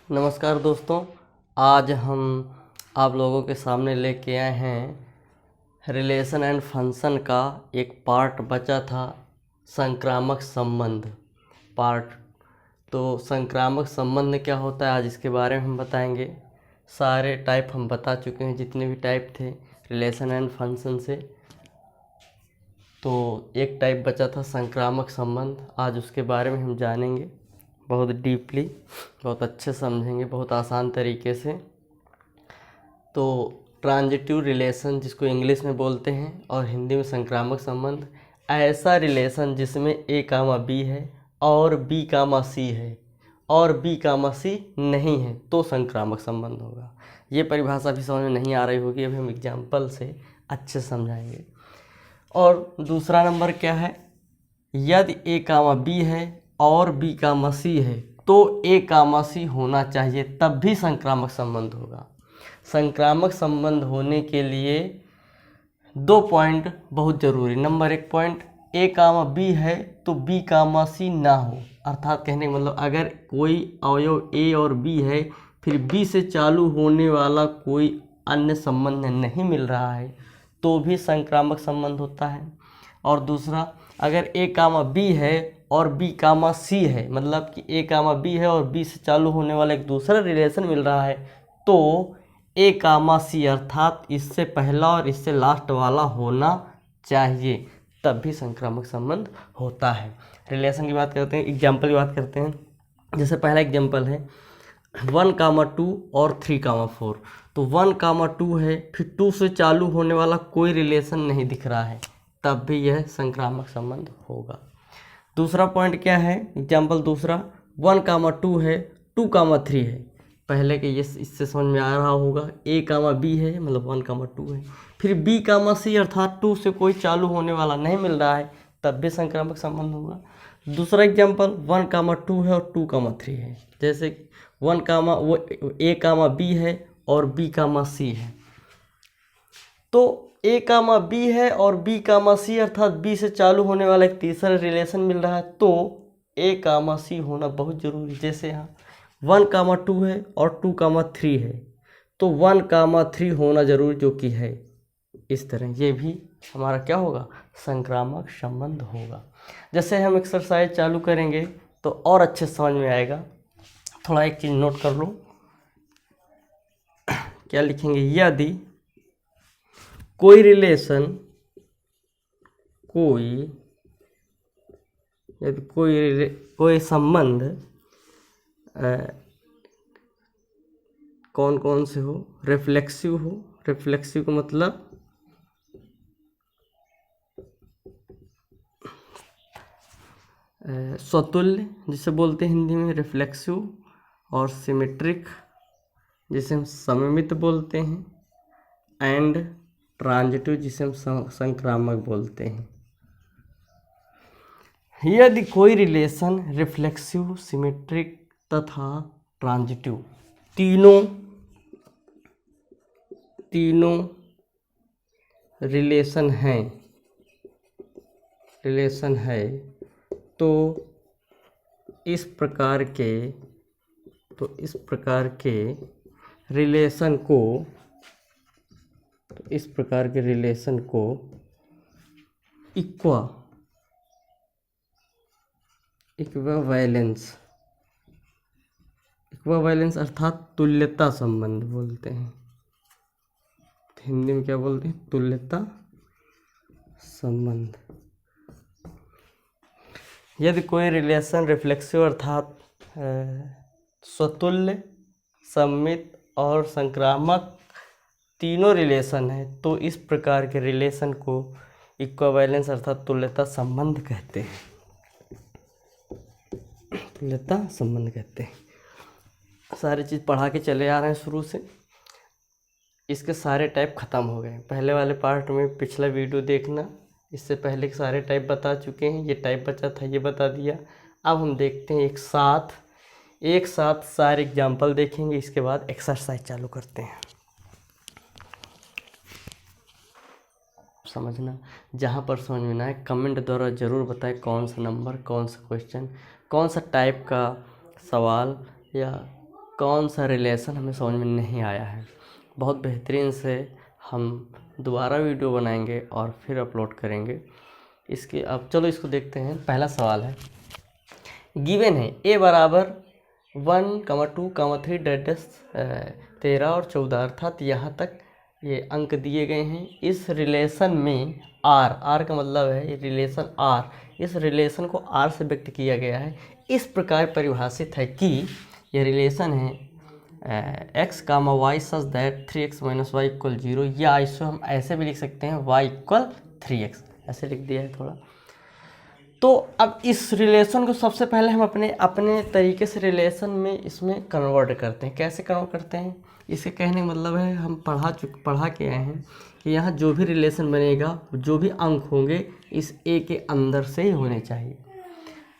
नमस्कार दोस्तों, आज हम आप लोगों के सामने लेके आए हैं रिलेशन एंड फंक्शन का एक पार्ट बचा था, संक्रामक संबंध पार्ट। तो संक्रामक संबंध क्या होता है आज इसके बारे में हम बताएंगे। सारे टाइप हम बता चुके हैं, जितने भी टाइप थे रिलेशन एंड फंक्शन से। तो एक टाइप बचा था संक्रामक संबंध, आज उसके बारे में हम जानेंगे बहुत डीपली, बहुत अच्छे समझेंगे, बहुत आसान तरीके से। तो ट्रांजिटिव रिलेशन जिसको इंग्लिश में बोलते हैं और हिंदी में संक्रामक संबंध, ऐसा रिलेशन जिसमें ए कामा बी है और बी कामा सी है और बी कामा सी नहीं है तो संक्रामक संबंध होगा। ये परिभाषा भी समझ में नहीं आ रही होगी, अभी हम एग्जाम्पल से अच्छे समझाएंगे। और दूसरा नंबर क्या है, यदि ए कामा बी है और बी कामा सी है तो ए कामा सी होना चाहिए, तब भी संक्रामक संबंध होगा। संक्रामक संबंध होने के लिए 2 पॉइंट बहुत ज़रूरी। नंबर 1 पॉइंट, ए कामा बी है तो बी कामा सी ना हो, अर्थात कहने का मतलब अगर कोई अवयव ए और बी है फिर बी से चालू होने वाला कोई अन्य संबंध नहीं मिल रहा है तो भी संक्रामक संबंध होता है। और दूसरा, अगर ए कामा बी है और बी कामा सी है, मतलब कि ए कामा बी है और बी से चालू होने वाला एक दूसरा रिलेशन मिल रहा है तो ए कामा सी अर्थात इससे पहला और इससे लास्ट वाला होना चाहिए, तब भी संक्रामक संबंध होता है। रिलेशन की बात करते हैं, एग्जाम्पल की बात करते हैं। जैसे पहला एग्जाम्पल है 1,2 और 3,4। तो 1,2 है, फिर 2 से चालू होने वाला कोई रिलेशन नहीं दिख रहा है, तब भी यह संक्रामक संबंध होगा। दूसरा पॉइंट क्या है, एग्जाम्पल दूसरा, 1,2 है, 2,3 है। पहले के ये इससे समझ में आ रहा होगा, ए कामा बी है मतलब 1,2 है, फिर बी कामा सी अर्थात 2 से कोई चालू होने वाला नहीं मिल रहा है, तब भी संक्रामक संबंध होगा। दूसरा एग्जाम्पल 1,2 है और 2,3 है। जैसे 1 कामा वो ए कामा बी है और बी कामा सी है, तो ए कामा बी है और बी कामा सी अर्थात बी से चालू होने वाला एक तीसरा रिलेशन मिल रहा है तो ए कामा सी होना बहुत ज़रूरी। जैसे यहाँ 1,2 है और 2,3 है तो 1,3 होना ज़रूरी, जो कि है। इस तरह ये भी हमारा क्या होगा, संक्रामक संबंध होगा। जैसे हम एक्सरसाइज चालू करेंगे तो और अच्छे समझ में आएगा। थोड़ा एक चीज़ नोट कर लो, क्या लिखेंगे, यदि कोई रिलेशन कोई संबंध कौन कौन से हो, रिफ्लेक्सिव का मतलब स्वतुल्य जिसे बोलते हैं हिंदी में रिफ्लेक्सिव, और सिमेट्रिक जिसे हम सममित बोलते हैं, एंड ट्रांजिटिव जिसे हम संक्रामक बोलते हैं। यदि कोई रिलेशन रिफ्लेक्सिव, सिमेट्रिक तथा ट्रांजिटिव तीनों रिलेशन है तो इस प्रकार के रिलेशन को इक्विवेलेंस अर्थात तुल्यता संबंध बोलते हैं। हिंदी में क्या बोलते हैं, तुल्यता संबंध। यदि कोई रिलेशन रिफ्लेक्सिव अर्थात स्वतुल्य, सममित और संक्रामक तीनों रिलेशन है तो इस प्रकार के रिलेशन को इक्विवेलेंस अर्थात तुल्यता संबंध कहते हैं। सारी चीज़ पढ़ा के चले आ रहे हैं शुरू से, इसके सारे टाइप ख़त्म हो गए। पहले वाले पार्ट में पिछला वीडियो देखना, इससे पहले के सारे टाइप बता चुके हैं। ये टाइप बचा था, ये बता दिया। अब हम देखते हैं एक साथ सारे एग्जाम्पल देखेंगे, इसके बाद एक्सरसाइज चालू करते हैं। समझना, जहाँ पर समझ में ना आए कमेंट द्वारा ज़रूर बताएं, कौन सा नंबर, कौन सा क्वेश्चन, कौन सा टाइप का सवाल या कौन सा रिलेशन हमें समझ में नहीं आया है। बहुत बेहतरीन से हम दोबारा वीडियो बनाएंगे और फिर अपलोड करेंगे इसके। अब चलो इसको देखते हैं। पहला सवाल है, गिवन है a बराबर 1, 2, 3 डैश 13 और 14, अर्थात यहाँ तक ये अंक दिए गए हैं। इस रिलेशन में r का मतलब है ये रिलेशन r, इस रिलेशन को r से व्यक्त किया गया है। इस प्रकार परिभाषित है कि यह रिलेशन है x, y such that 3x - y = 0, या इसको हम ऐसे भी लिख सकते हैं y = 3x, ऐसे लिख दिया है थोड़ा। तो अब इस रिलेशन को सबसे पहले हम अपने तरीके से रिलेशन में इसमें कन्वर्ट करते हैं। कैसे कन्वर्ट करते हैं, इसके कहने का मतलब है हम पढ़ा के आए हैं कि यहाँ जो भी रिलेशन बनेगा, जो भी अंक होंगे इस a के अंदर से ही होने चाहिए।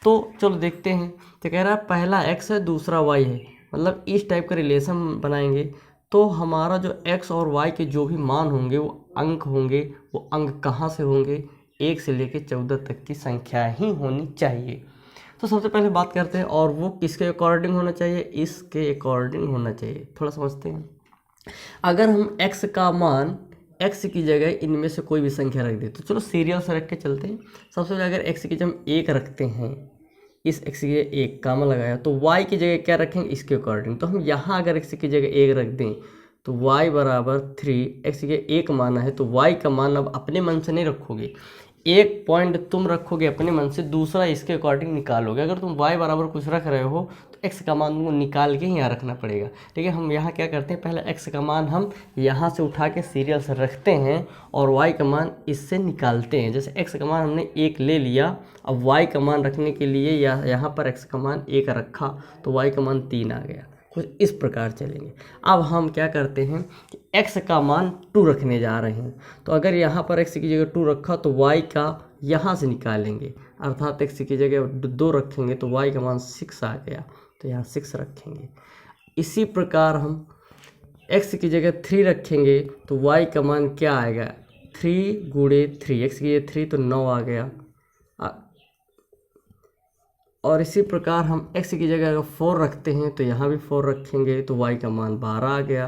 तो चलो देखते हैं। तो कह रहा है पहला x है, दूसरा y है, मतलब इस टाइप का रिलेशन बनाएंगे तो हमारा जो x और y के जो भी मान होंगे, वो अंक कहाँ से होंगे, 1 से लेकर 14 तक की संख्या ही होनी चाहिए। तो सबसे पहले बात करते हैं, और वो किसके अकॉर्डिंग होना चाहिए, इसके अकॉर्डिंग होना चाहिए। थोड़ा समझते हैं। अगर हम x का मान x की जगह इनमें से कोई भी संख्या रख दे, तो चलो सीरियल से रख के चलते हैं। सबसे पहले अगर x की जगह हम 1 रखते हैं, इस x की जगह 1 कामा लगाया, तो y की जगह क्या रखेंगे, इसके अकॉर्डिंग। तो हम यहाँ अगर x की जगह 1 रख दें तो y बराबर 3, x की जगह 1 माना है तो y का मान अब अपने मन से नहीं रखोगे, एक पॉइंट तुम रखोगे अपने मन से, दूसरा इसके अकॉर्डिंग निकालोगे। अगर तुम y बराबर कुछ रख रहे हो तो x का मान तुमको निकाल के ही यहाँ रखना पड़ेगा। ठीक है, हम यहाँ क्या करते हैं, पहले x का मान हम यहाँ से उठा के सीरियल से रखते हैं और y का मान इससे निकालते हैं। जैसे x का मान हमने 1 ले लिया, अब y का मान रखने के लिए यहाँ पर x का मान 1 रखा तो y का मान 3 आ गया। कुछ इस प्रकार चलेंगे। अब हम क्या करते हैं कि x का मान 2 रखने जा रहे हैं, तो अगर यहाँ पर x की जगह 2 रखा तो y का यहाँ से निकालेंगे, अर्थात x की जगह 2 रखेंगे तो y का मान 6 आ गया, तो यहाँ 6 रखेंगे। इसी प्रकार हम x की जगह 3 रखेंगे तो y का मान क्या आएगा, 3 गुणे 3, x की जगह 3 तो 9 आ गया। और इसी प्रकार हम x की जगह अगर 4 रखते हैं तो यहाँ भी 4 रखेंगे तो y का मान 12 आ गया।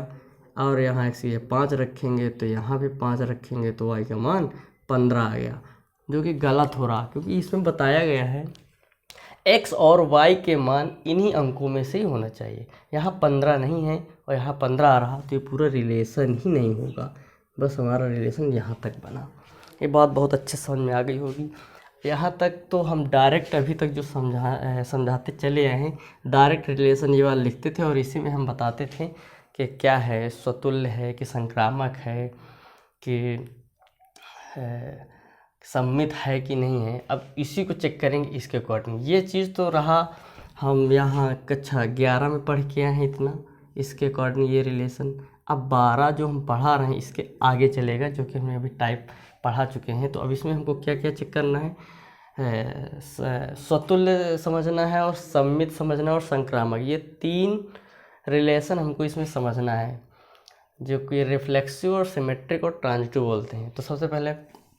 और यहाँ x की जगह 5 रखेंगे तो यहाँ भी 5 रखेंगे तो y का मान 15 आ गया, जो कि गलत हो रहा, क्योंकि इसमें बताया गया है x और y के मान इन्हीं अंकों में से ही होना चाहिए। यहाँ 15 नहीं है और यहाँ 15 आ रहा तो ये पूरा रिलेशन ही नहीं होगा, बस हमारा रिलेशन यहाँ तक बना। ये बात बहुत अच्छे समझ में आ गई होगी। यहाँ तक तो हम डायरेक्ट अभी तक जो समझाते चले आए हैं, डायरेक्ट रिलेशन ये वाला लिखते थे और इसी में हम बताते थे कि क्या है, स्वतुल्य है कि संक्रामक है कि सममित है कि नहीं है। अब इसी को चेक करेंगे इसके अकॉर्डिंग। ये चीज़ तो रहा, हम यहाँ कक्षा 11 में पढ़ के आए हैं इतना, इसके अकॉर्डिंग ये रिलेशन। अब 12 जो हम पढ़ा रहे हैं इसके आगे चलेगा, जो कि हमने अभी टाइप पढ़ा चुके हैं। तो अब इसमें हमको क्या क्या चेक करना है, स्वतुल्य समझना है और सममित समझना और संक्रामक, ये 3 रिलेशन हमको इसमें समझना है, जो कि रिफ्लेक्सिव और सिमेट्रिक और ट्रांजिटिव बोलते हैं। तो सबसे पहले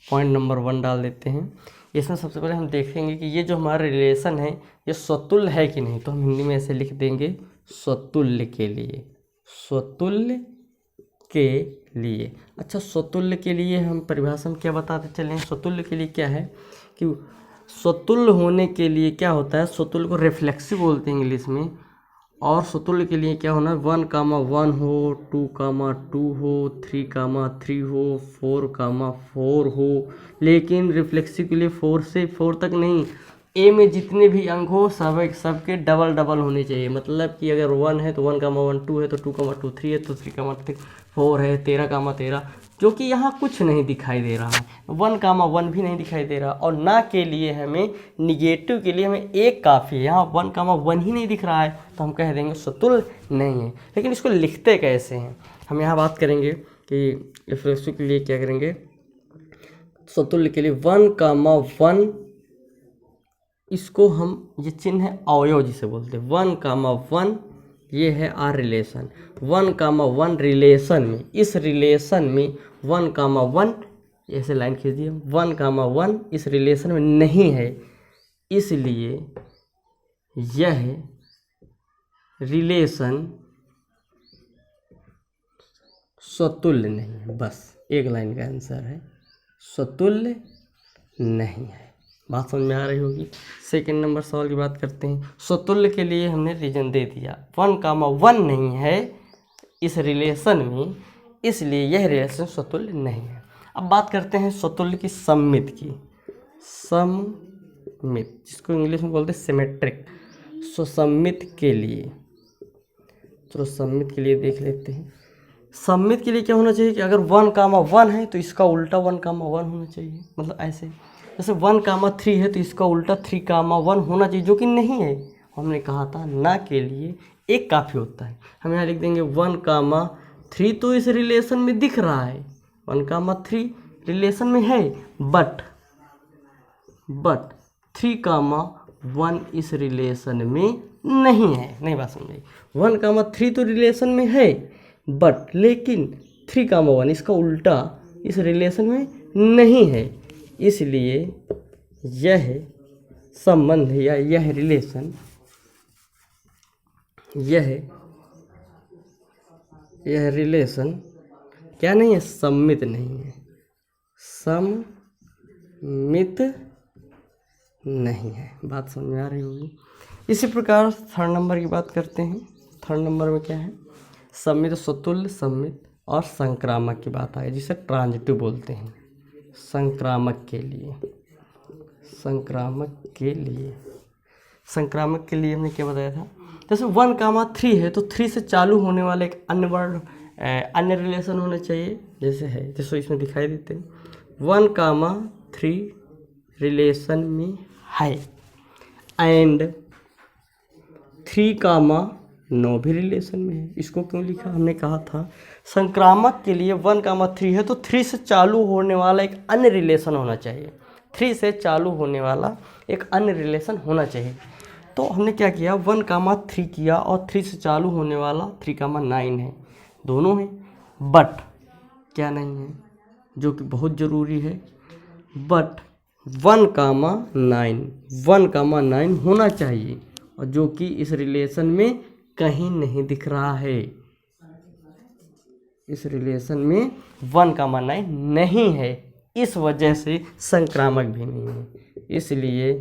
पॉइंट नंबर 1 डाल देते हैं। इसमें सबसे पहले हम देखेंगे कि ये जो हमारा रिलेशन है ये स्वतुल्य है कि नहीं। तो हम हिंदी में ऐसे लिख देंगे, स्वतुल्य के लिए, स्वतुल्य के लिए। अच्छा, स्वतुल्य के लिए हम परिभाषा में क्या बताते चलें, स्वतुल्य के लिए क्या है कि स्वतुल्य होने के लिए क्या होता है, स्वतुल्य को रिफ्लेक्सिव बोलते हैं इंग्लिश में। और स्वतुल्य के लिए क्या होना, 1,1 हो, 2,2 हो, 3,3 हो, 4,4 हो। लेकिन रिफ्लेक्सिव के लिए 4 से 4 तक नहीं, ए में जितने भी अंक हो सबके डबल डबल होने चाहिए। मतलब कि अगर 1 है तो 1,1, 2 है तो 2,2, 3 है तो 3,3, 4 है 13,13, क्योंकि यहाँ कुछ नहीं दिखाई दे रहा है, 1,1 भी नहीं दिखाई दे रहा। और ना के लिए हमें निगेटिव के लिए हमें 1 काफ़ी है, यहाँ 1,1 ही नहीं दिख रहा है तो हम कह देंगे स्वतुल्य नहीं है। लेकिन इसको लिखते कैसे हैं, हम यहाँ बात करेंगे कि रिफ्लेक्सिव के लिए क्या करेंगे, स्वतुल्य के लिए 1,1, इसको हम ये चिन्ह है अवयव जिसे बोलते हैं, 1,1 ये है आर रिलेशन। 1,1 रिलेशन में, इस रिलेशन में 1,1 ऐसे लाइन खींच दिए, 1,1 इस रिलेशन में नहीं है, इसलिए यह रिलेशन स्वतुल्य नहीं है, बस एक लाइन का आंसर है, स्वतुल्य नहीं है। बात समझ में आ रही होगी। सेकंड नंबर सवाल की बात करते हैं। स्वतुल्य के लिए हमने रीजन दे दिया, 1, 1 नहीं है इस रिलेशन में, इसलिए यह रिलेशन स्वतुल्य नहीं है। अब बात करते हैं स्वतुल्य की सममित की। सममित, जिसको इंग्लिश में बोलते हैं सिमेट्रिक। सममित के लिए, चलो सममित के लिए देख लेते हैं। सममित के लिए क्या होना चाहिए कि अगर 1, 1 है तो इसका उल्टा 1, 1 होना चाहिए। मतलब ऐसे, जैसे 1, 3 है तो इसका उल्टा 3, 1 होना चाहिए, जो कि नहीं है। हमने कहा था ना के लिए एक काफ़ी होता है। हम यहाँ लिख देंगे 1, 3 तो इस रिलेशन में दिख रहा है, 1, 3 रिलेशन में है, बट 3, 1 इस रिलेशन में नहीं है। नहीं बात समझे, 1, 3 तो रिलेशन में है, बट लेकिन 3, 1 इसका उल्टा इस रिलेशन में नहीं है, इसलिए यह संबंध या यह रिलेशन, यह रिलेशन क्या नहीं है, सम्मित नहीं है, सम्मित नहीं है। बात समझ में आ रही होगी। इसी प्रकार थर्ड नंबर की बात करते हैं। थर्ड नंबर में क्या है, सम्मित, स्वतुल्य, सम्मित और संक्रामक की बात आई, जिसे ट्रांजिटिव बोलते हैं। संक्रामक के लिए, संक्रामक के लिए हमने क्या बताया था, जैसे 1, 3 है तो 3 से चालू होने वाला एक अन्य वर्ड, अन्य रिलेशन होना चाहिए, जैसे है, जैसे इसमें दिखाई देते हैं। 1, 3 रिलेशन में है, एंड 3, 9 भी रिलेशन में है। इसको क्यों लिखा, हमने कहा था संक्रामक के लिए 1, 3 है तो 3 से चालू होने वाला एक अन्य रिलेशन होना चाहिए, 3 से चालू होने वाला एक अन्य रिलेशन होना चाहिए। तो हमने क्या किया, 1, 3 किया और 3 से चालू होने वाला 3, 9 है, दोनों हैं, बट क्या नहीं है, जो कि बहुत ज़रूरी है, बट 1, 9 होना चाहिए, और जो कि इस रिलेशन में कहीं नहीं दिख रहा है। इस रिलेशन में 1, 9 नहीं है, इस वजह से संक्रामक भी नहीं है, इसलिए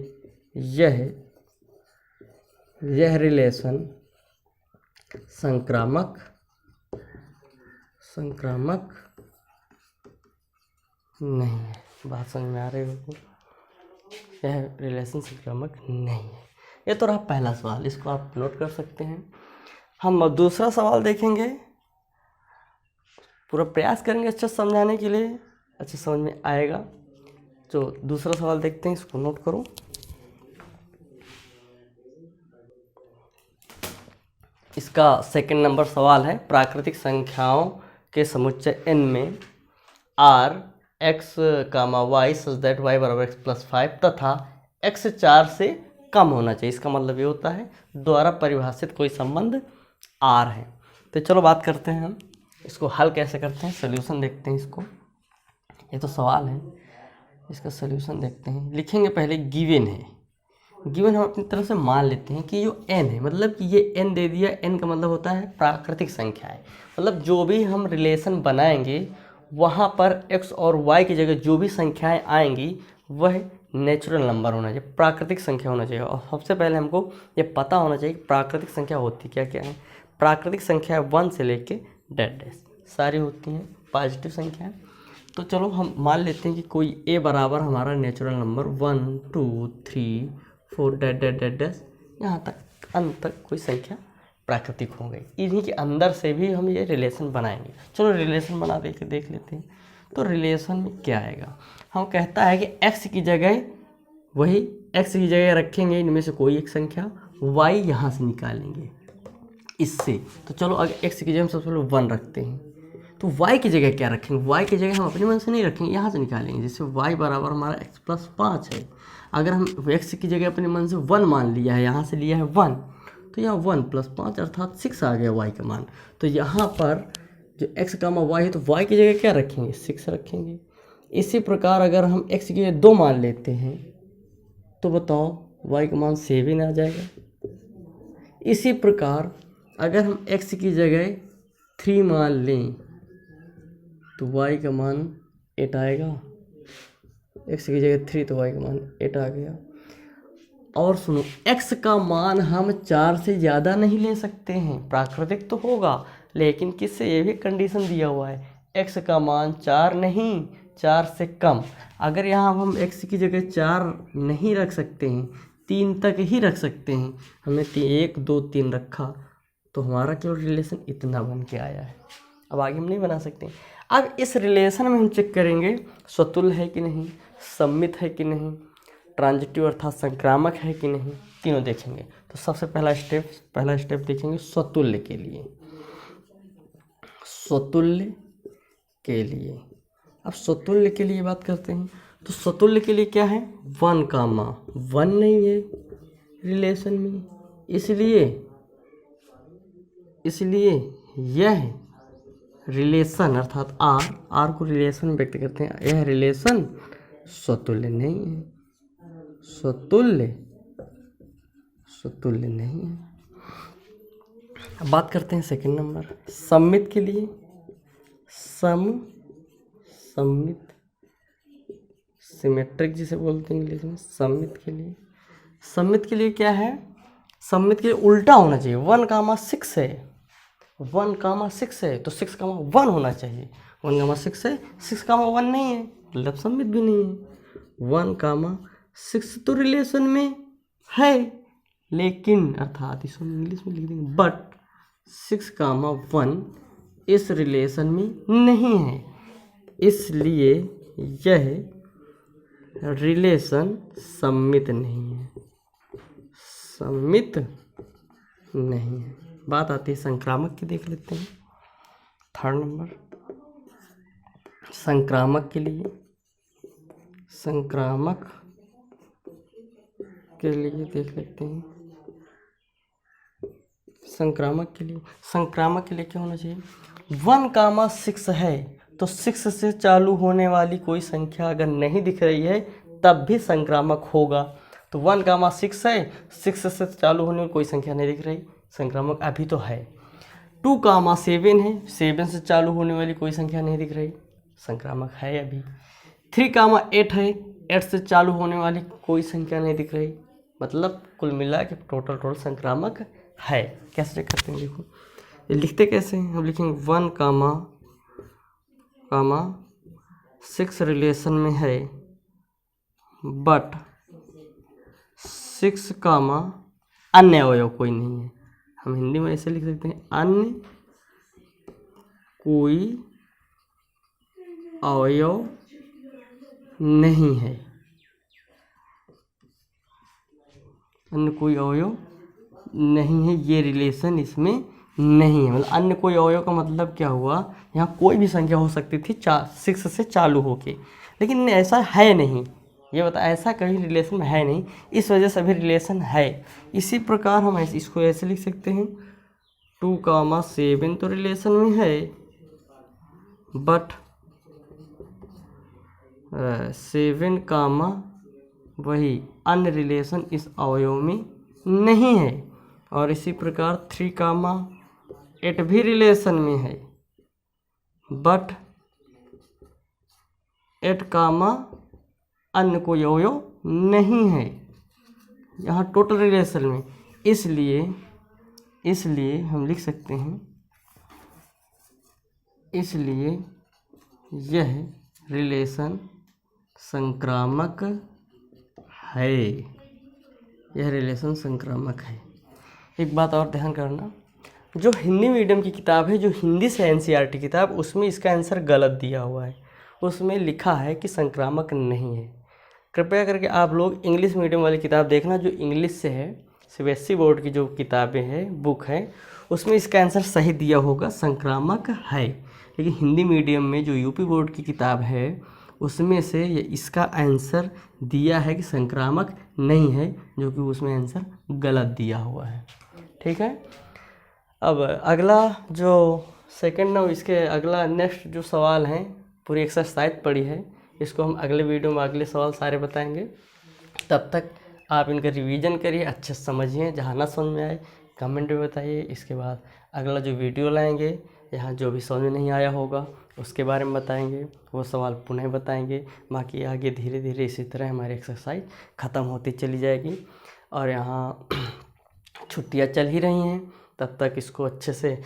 यह रिलेशन संक्रामक नहीं है। बात समझ में आ रही होगी, यह रिलेशन संक्रामक नहीं है। ये तो रहा पहला सवाल, इसको आप नोट कर सकते हैं। हम दूसरा सवाल देखेंगे, पूरा प्रयास करेंगे अच्छा समझाने के लिए, अच्छा समझ में आएगा। तो दूसरा सवाल देखते हैं, इसको नोट करो। इसका सेकंड नंबर सवाल है, प्राकृतिक संख्याओं के समुच्चय n में r x, y such that y बराबर x+5 तथा x 4 से कम होना चाहिए। इसका मतलब ये होता है द्वारा परिभाषित कोई संबंध r है। तो चलो बात करते हैं, हम इसको हल कैसे करते हैं, सोल्यूशन देखते हैं इसको। ये तो सवाल है, इसका सोल्यूशन देखते हैं। लिखेंगे पहले गिवन है, गिवन हम अपनी तरफ से मान लेते हैं कि जो n है, मतलब कि ये n दे दिया, n का मतलब होता है प्राकृतिक संख्या है। मतलब जो भी हम रिलेशन बनाएंगे वहाँ पर x और y की जगह जो भी संख्याएं आएंगी वह नेचुरल नंबर होना चाहिए, प्राकृतिक संख्या होना चाहिए। और सबसे पहले हमको ये पता होना चाहिए कि प्राकृतिक संख्या होती क्या क्या है। प्राकृतिक संख्या 1 से लेके डैश सारी होती हैं पॉजिटिव संख्याएं। तो चलो हम मान लेते हैं कि कोई a बराबर हमारा नेचुरल नंबर 1, 2, 3, 4 डैश यहाँ तक अंत तक कोई संख्या प्राकृतिक हो गई। इन्हीं के अंदर से भी हम ये रिलेशन बनाएंगे। चलो रिलेशन बना देख लेते हैं। तो रिलेशन में क्या आएगा, हम कहता है कि x की जगह वही x की जगह रखेंगे इनमें से कोई एक संख्या, y यहाँ से निकालेंगे इससे। तो चलो अगर x की जगह हम सबसे पहले 1 रखते हैं, तो y की जगह क्या रखेंगे, y की जगह हम अपने मन से नहीं रखेंगे, यहाँ से निकालेंगे। जैसे y बराबर हमारा x+5 है, अगर हम x की जगह अपने मन से 1 मान लिया है, यहाँ से लिया है 1, तो यहाँ 1+5 अर्थात 6 आ गया y का मान। तो यहाँ पर जो x, y है तो y की जगह क्या रखेंगे, 6 रखेंगे। इसी प्रकार अगर हम x की जगह 2 मान लेते हैं तो बताओ y का मान 7 आ जाएगा। इसी प्रकार अगर हम x की जगह 3 मान लें तो y का मान 8 आएगा, x की जगह 3 तो y का मान 8 आ गया। और सुनो, x का मान हम 4 से ज़्यादा नहीं ले सकते हैं, प्राकृतिक तो होगा लेकिन किससे, ये भी कंडीशन दिया हुआ है, x का मान 4 नहीं 4 से कम। अगर यहाँ हम x की जगह 4 नहीं रख सकते हैं, 3 तक ही रख सकते हैं, हमने 1 2 3 रखा तो हमारा केवल रिलेशन इतना बन के आया है। अब आगे हम नहीं बना सकते। अब इस रिलेशन में हम चेक करेंगे स्वतुल्य है कि नहीं, सम्मित है कि नहीं, ट्रांजिटिव अर्थात संक्रामक है कि नहीं, तीनों देखेंगे। तो सबसे पहला स्टेप देखेंगे स्वतुल्य के लिए। स्वतुल्य के लिए, अब स्वतुल्य के लिए बात करते हैं। तो स्वतुल्य के लिए क्या है, 1 कामा 1 नहीं है रिलेशन में, इसलिए यह रिलेशन अर्थात आर को रिलेशन में व्यक्त करते हैं, यह रिलेशन स्वतुल्य नहीं है, स्वतुल्य नहीं है। अब बात करते हैं सेकंड नंबर सम्मित के लिए। सम्मित सिमेट्रिक जिसे बोलते हैं इंग्लिश में, सम्मित के लिए क्या है, सम्मित के लिए उल्टा होना चाहिए। 1 कामा 6 है, 1 कामा 6 है तो 6 कामा 1 होना चाहिए। 1 कामा 6 है, 6 कामा 1 नहीं है, मतलब सम्मित भी नहीं है। 1 कामा 6 तो रिलेशन में है, लेकिन अर्थात इसको इंग्लिश में लिख देंगे बट 6 कामा 1 इस रिलेशन में नहीं है, इसलिए यह रिलेशन सम्मित नहीं है, बात आती है संक्रामक की, देख लेते हैं। थर्ड नंबर संक्रामक के लिए देख लेते हैं। संक्रामक के लिए क्या होना चाहिए, 1 कामा 6 है तो 6 से चालू होने वाली कोई संख्या अगर नहीं दिख रही है तब भी संक्रामक होगा। तो 1 कामा 6 है, 6 से चालू होने वाली कोई संख्या नहीं दिख रही, संक्रामक अभी तो है। 2 कामा 7 है, 7 से चालू होने वाली कोई संख्या नहीं दिख रही, संक्रामक है अभी। 3 कामा 8 है, 8 से चालू होने वाली कोई संख्या नहीं दिख रही, मतलब कुल मिला के टोटल संक्रामक है। कैसे चेक करते हैं, देखो ये लिखते कैसे हैं, हम लिखेंगे 1 कामा 6 रिलेशन में है बट 6 कामा अन्य अवयव कोई नहीं है। हम हिंदी में ऐसे लिख सकते हैं, अन्य कोई अवयव नहीं है, अन्य कोई अवयव नहीं है, ये रिलेशन इसमें नहीं है। मतलब अन्य कोई अवयव का मतलब क्या हुआ, यहाँ कोई भी संख्या हो सकती थी 6 से चालू होके, लेकिन ऐसा है नहीं, ये बता ऐसा कहीं रिलेशन में है नहीं, इस वजह से अभी रिलेशन है। इसी प्रकार हम इसको ऐसे लिख सकते हैं, 2 कामा 7 तो रिलेशन में है बट 7 कामा वही अन्य रिलेशन इस अवयव में नहीं है। और इसी प्रकार 3 कामा 8 भी रिलेशन में है बट 8 कामा अन्य कोई अवयव नहीं है, यहाँ टोटल रिलेशन में, इसलिए हम लिख सकते हैं, इसलिए यह रिलेशन संक्रामक है, एक बात और ध्यान करना, जो हिंदी मीडियम की किताब है, जो हिंदी से एनसीईआरटी किताब, उसमें इसका आंसर गलत दिया हुआ है, उसमें लिखा है कि संक्रामक नहीं है। कृपया करके आप लोग इंग्लिश मीडियम वाली किताब देखना, जो इंग्लिश से है, सीबीएसई बोर्ड की जो किताबें हैं, बुक है, उसमें इसका आंसर सही दिया होगा, संक्रामक है। लेकिन हिंदी मीडियम में जो यूपी बोर्ड की किताब है, उसमें से ये इसका आंसर दिया है कि संक्रामक नहीं है, जो कि उसमें आंसर गलत दिया हुआ है। ठीक है, अब अगला जो सेकंड ना, इसके अगला नेक्स्ट जो सवाल हैं, पूरी एक्सरसाइज पड़ी है, इसको हम अगले वीडियो में अगले सवाल सारे बताएंगे। तब तक आप इनका रिवीजन करिए, अच्छे से समझिए, जहाँ ना समझ में आए कमेंट में बताइए। इसके बाद अगला जो वीडियो लाएंगे यहाँ जो भी समझ में नहीं आया होगा उसके बारे में बताएंगे, वो सवाल पुनः बताएंगे। बाकी आगे धीरे धीरे इसी तरह हमारी एक्सरसाइज ख़त्म होती चली जाएगी। और यहाँ छुट्टियाँ चल ही रही हैं, तब तक इसको अच्छे से